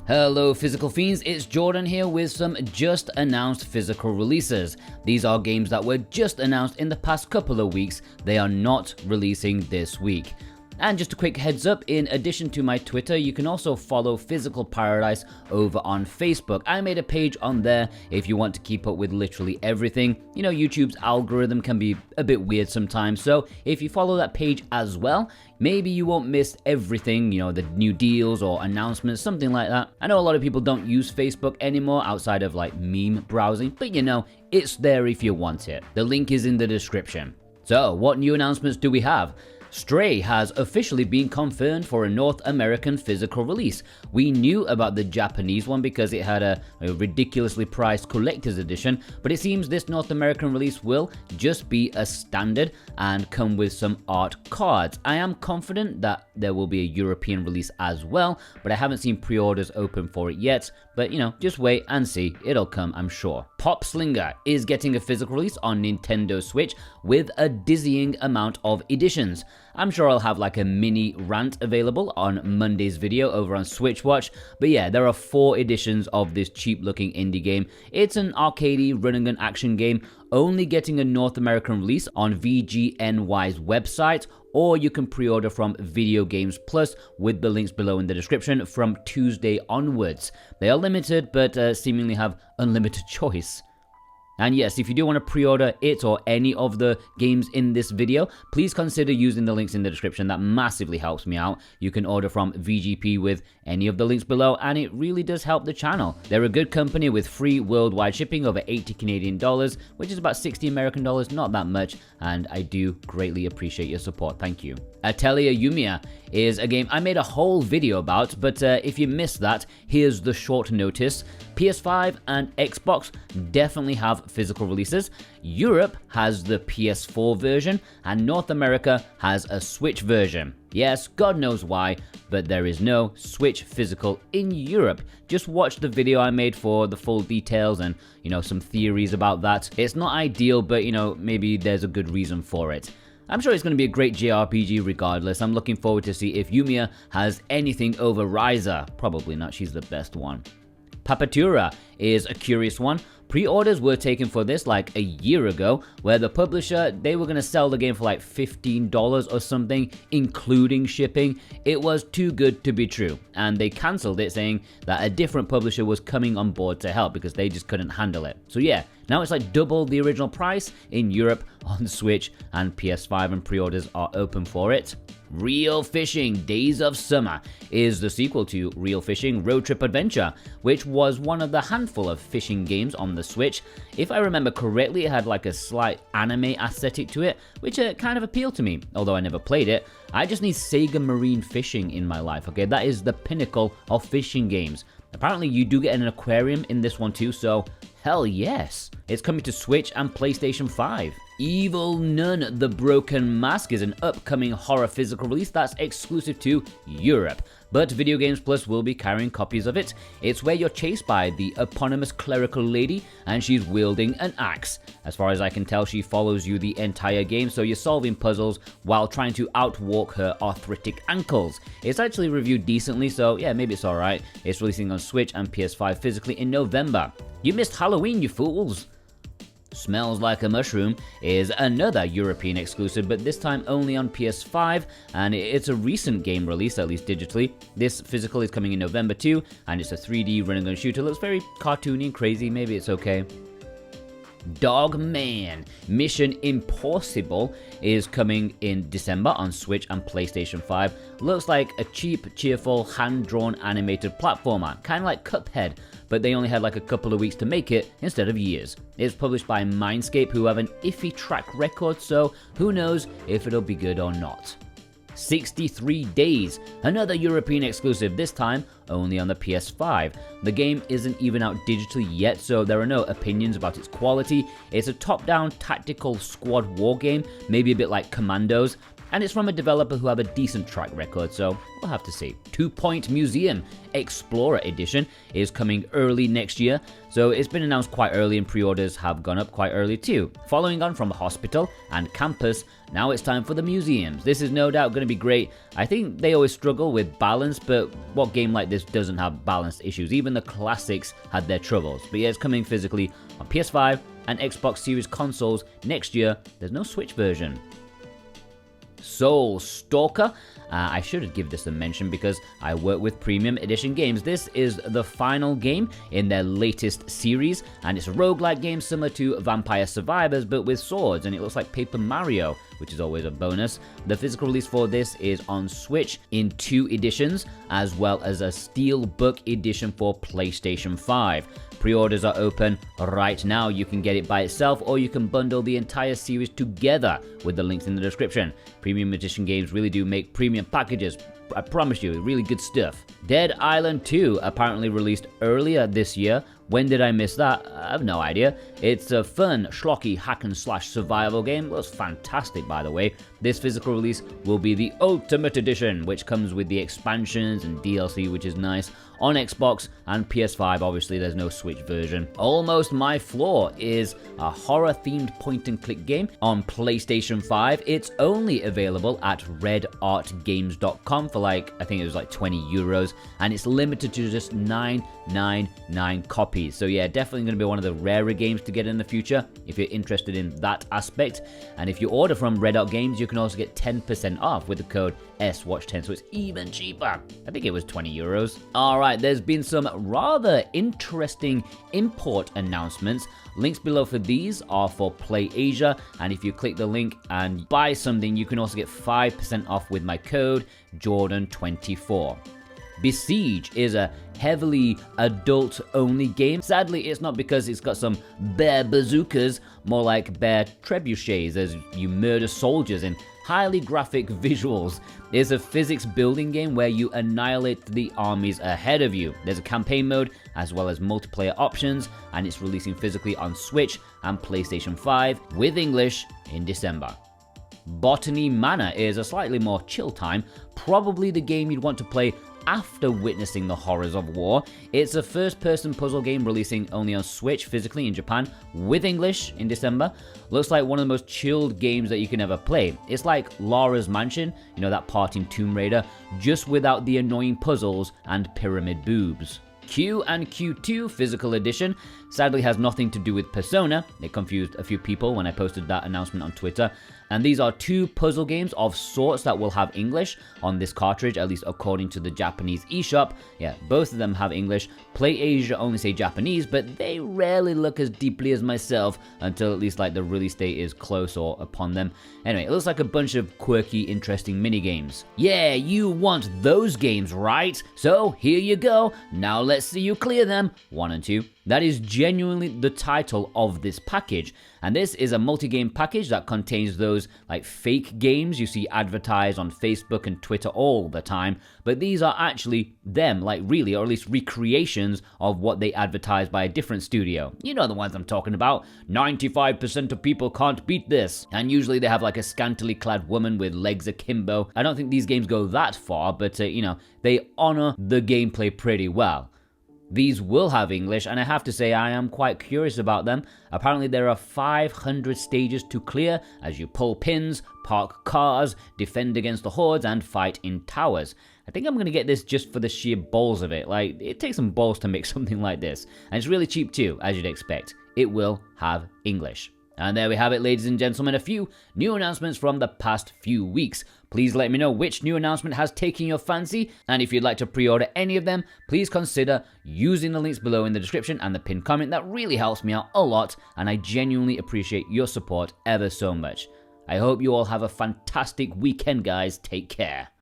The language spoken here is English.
Hello physical fiends, it's Jordan here with some just announced physical releases. These are games that were just announced in the past couple of weeks, they are not releasing this week. And just a quick heads up, in addition to my Twitter, you can also follow Physical Paradise over on Facebook. I made a page on there if you want to keep up with literally everything. You know, YouTube's algorithm can be a bit weird sometimes, so if you follow that page as well, maybe you won't miss everything, you know, the new deals or announcements, something like that. I know a lot of people don't use Facebook anymore outside of like meme browsing, but you know, it's there if you want it. The link is in the description. So, what new announcements do we have? Stray has officially been confirmed for a North American physical release. We knew about the Japanese one because it had a ridiculously priced collector's edition, but it seems this North American release will just be a standard and come with some art cards. I am confident that there will be a European release as well, but I haven't seen pre-orders open for it yet. But you know, just wait and see, it'll come, I'm sure. Popslinger is getting a physical release on Nintendo Switch with a dizzying amount of editions. I'm sure I'll have like a mini rant available on Monday's video over on Switch Watch, but yeah, there are 4 editions of this cheap looking indie game. It's an arcadey run and gun action game, only getting a North American release on VGNY's website, or you can pre-order from Video Games Plus with the links below in the description from Tuesday onwards. They are limited, but seemingly have unlimited choice. And yes, if you do want to pre-order it or any of the games in this video, please consider using the links in the description. That massively helps me out. You can order from VGP with any of the links below, and it really does help the channel. They're a good company with free worldwide shipping over 80 Canadian dollars, which is about 60 American dollars, not that much, and I do greatly appreciate your support. Thank you. Atelier Yumia is a game I made a whole video about, but if you missed that, here's the short notice. PS5 and Xbox definitely have physical releases. Europe has the PS4 version, and North America has a Switch version. Yes, God knows why, but there is no Switch physical in Europe. Just watch the video I made for the full details and, you know, some theories about that. It's not ideal, but, you know, maybe there's a good reason for it. I'm sure it's going to be a great JRPG regardless. I'm looking forward to see if Yumia has anything over Ryza. Probably not, she's the best one. Papetura is a curious one. Pre-orders were taken for this like a year ago, where the publisher, they were going to sell the game for like $15 or something, including shipping. It was too good to be true, and they cancelled it saying that a different publisher was coming on board to help because they just couldn't handle it. So yeah, now it's like double the original price in Europe on Switch and PS5, and pre-orders are open for it. Real Fishing Days of Summer is the sequel to Real Fishing Road Trip Adventure, which was one of the handful of fishing games on the Switch. If I remember correctly, it had like a slight anime aesthetic to it, which kind of appealed to me, although I never played it. I just need Sega Marine Fishing in my life, okay? That is the pinnacle of fishing games. Apparently you do get an aquarium in this one too, so hell yes. It's coming to Switch and PlayStation 5. Evil Nun: The Broken Mask is an upcoming horror physical release that's exclusive to Europe, but Video Games Plus will be carrying copies of it. It's where you're chased by the eponymous clerical lady, and she's wielding an axe. As far as I can tell, she follows you the entire game, so you're solving puzzles while trying to outwalk her arthritic ankles. It's actually reviewed decently, so yeah, maybe it's alright. It's releasing on Switch and PS5 physically in November. You missed Halloween, you fools! Smells Like a Mushroom is another European exclusive, but this time only on PS5, and it's a recent game release, at least digitally. This physical is coming in November too, and it's a 3D run and gun shooter. Looks very cartoony and crazy, maybe it's okay. Dog Man Misson Impawsible is coming in December on Switch and PlayStation 5. Looks like a cheap, cheerful, hand-drawn animated platformer, kind of like Cuphead, but they only had like a couple of weeks to make it instead of years. It's published by Mindscape, who have an iffy track record, so who knows if it'll be good or not. 63 Days, another European exclusive, this time only on the PS5. The game isn't even out digitally yet, so there are no opinions about its quality. It's a top-down tactical squad war game, maybe a bit like Commandos. and it's from a developer who have a decent track record, so we'll have to see. 2 Point Museum Explorer Edition is coming early next year, so it's been announced quite early and pre-orders have gone up quite early too. Following on from Hospital and Campus, now it's time for the museums. This is no doubt going to be great. I think they always struggle with balance, but what game like this doesn't have balance issues? Even the classics had their troubles. But yeah, it's coming physically on PS5 and Xbox Series consoles next year. There's no Switch version. Stalker. I should give this a mention because I work with Premium Edition Games. This is the final game in their latest series, and it's a roguelike game similar to Vampire Survivors but with swords, and it looks like Paper Mario, which is always a bonus. The physical release for this is on Switch in 2 editions, as well as a Steelbook edition for PlayStation 5. Pre-orders are open right now. You can get it by itself, or you can bundle the entire series together with the links in the description. Premium Edition Games really do make premium packages. I promise you, really good stuff. Dead Island 2 apparently released earlier this year. When did I miss that? I have no idea. It's a fun, schlocky hack-and-slash survival game. It looks fantastic, by the way. This physical release will be the Ultimate Edition, which comes with the expansions and DLC, which is nice. On Xbox and PS5, obviously there's no Switch version. Almost My Floor is a horror-themed point-and-click game on PlayStation 5. It's only available at redartgames.com for I think it was like 20 euros, and it's limited to just 999 copies. So yeah, definitely going to be one of the rarer games to get in the future if you're interested in that aspect. And if you order from Red Art Games, you can also get 10% off with the code SWATCH10, so it's even cheaper. I think it was 20 euros. Alright, there's been some rather interesting import announcements. Links below for these are for Play Asia, and if you click the link and buy something, you can also get 5% off with my code Jordan24. Besiege is a heavily adult-only game. Sadly, it's not because it's got some bear bazookas, more like bear trebuchets as you murder soldiers in highly graphic visuals. It's a physics building game where you annihilate the armies ahead of you. There's a campaign mode as well as multiplayer options, and it's releasing physically on Switch and PlayStation 5 with English in December. Botany Manor is a slightly more chill time, probably the game you'd want to play after witnessing the horrors of war. It's a first-person puzzle game releasing only on Switch physically in Japan with English in December. Looks like one of the most chilled games that you can ever play. It's like Laura's Mansion, you know, that part in Tomb Raider, just without the annoying puzzles and pyramid boobs. Q and Q2 Physical Edition sadly has nothing to do with Persona. It confused a few people when I posted that announcement on Twitter. And these are 2 puzzle games of sorts that will have English on this cartridge, at least according to the Japanese eShop. Yeah, both of them have English. Play Asia only say Japanese, but they rarely look as deeply as myself until at least like the release date is close or upon them. Anyway, it looks like a bunch of quirky, interesting mini-games. Yeah, you want those games, right? So here you go. Now let's see you clear them. 1 and 2. That is genuinely the title of this package. And this is a multi-game package that contains those like fake games you see advertised on Facebook and Twitter all the time. But these are actually them, like really, or at least recreations of what they advertised by a different studio. You know the ones I'm talking about. 95% of people can't beat this. And usually they have like a scantily clad woman with legs akimbo. I don't think these games go that far, but you know, they honor the gameplay pretty well. These will have English, and I have to say I am quite curious about them. Apparently there are 500 stages to clear as you pull pins, park cars, defend against the hordes, and fight in towers. I think I'm going to get this just for the sheer balls of it. Like, it takes some balls to make something like this. And it's really cheap too, as you'd expect. It will have English. And there we have it, ladies and gentlemen, a few new announcements from the past few weeks. Please let me know which new announcement has taken your fancy, and if you'd like to pre-order any of them, please consider using the links below in the description and the pinned comment. That really helps me out a lot, and I genuinely appreciate your support ever so much. I hope you all have a fantastic weekend, guys. Take care.